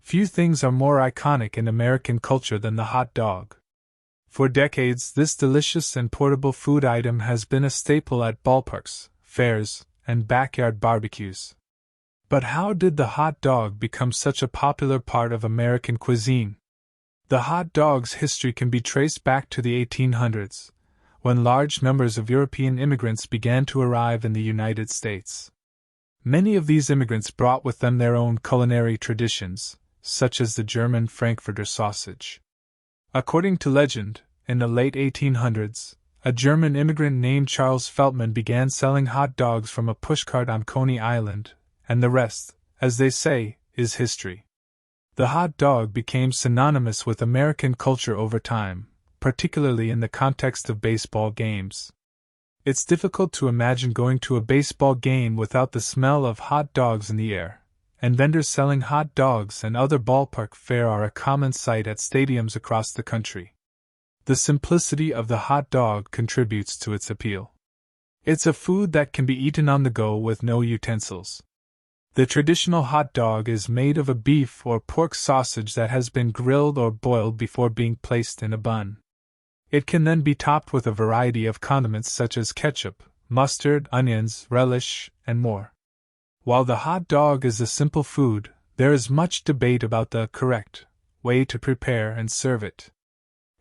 Few things are more iconic in American culture than the hot dog. For decades, this delicious and portable food item has been a staple at ballparks, fairs, and backyard barbecues. But how did the hot dog become such a popular part of American cuisine? The hot dog's history can be traced back to the 1800s, when large numbers of European immigrants began to arrive in the United States. Many of these immigrants brought with them their own culinary traditions, such as the German Frankfurter sausage. According to legend, in the late 1800s, a German immigrant named Charles Feltman began selling hot dogs from a pushcart on Coney Island, and the rest, as they say, is history. The hot dog became synonymous with American culture over time, particularly in the context of baseball games. It's difficult to imagine going to a baseball game without the smell of hot dogs in the air, and vendors selling hot dogs and other ballpark fare are a common sight at stadiums across the country. The simplicity of the hot dog contributes to its appeal. It's a food that can be eaten on the go with no utensils. The traditional hot dog is made of a beef or pork sausage that has been grilled or boiled before being placed in a bun. It can then be topped with a variety of condiments such as ketchup, mustard, onions, relish, and more. While the hot dog is a simple food, there is much debate about the correct way to prepare and serve it.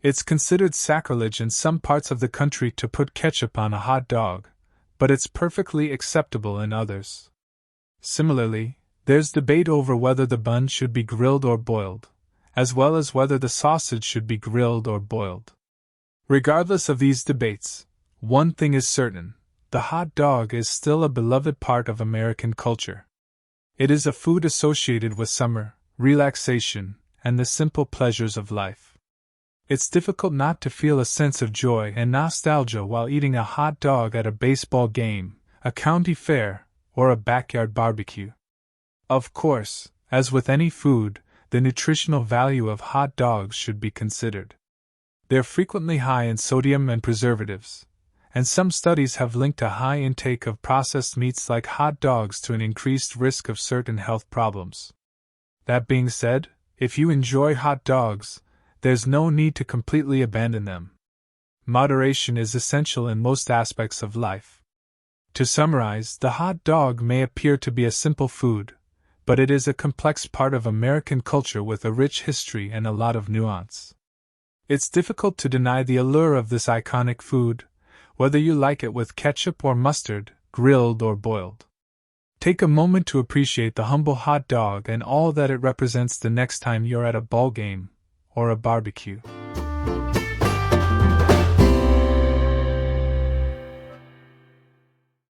It's considered sacrilege in some parts of the country to put ketchup on a hot dog, but it's perfectly acceptable in others. Similarly, there's debate over whether the bun should be grilled or boiled, as well as whether the sausage should be grilled or boiled. Regardless of these debates, one thing is certain: the hot dog is still a beloved part of American culture. It is a food associated with summer, relaxation, and the simple pleasures of life. It's difficult not to feel a sense of joy and nostalgia while eating a hot dog at a baseball game, a county fair, or a backyard barbecue. Of course, as with any food, the nutritional value of hot dogs should be considered. They're frequently high in sodium and preservatives, and some studies have linked a high intake of processed meats like hot dogs to an increased risk of certain health problems. That being said, if you enjoy hot dogs, there's no need to completely abandon them. Moderation is essential in most aspects of life. To summarize, the hot dog may appear to be a simple food, but it is a complex part of American culture with a rich history and a lot of nuance. It's difficult to deny the allure of this iconic food, whether you like it with ketchup or mustard, grilled or boiled. Take a moment to appreciate the humble hot dog and all that it represents the next time you're at a ball game or a barbecue.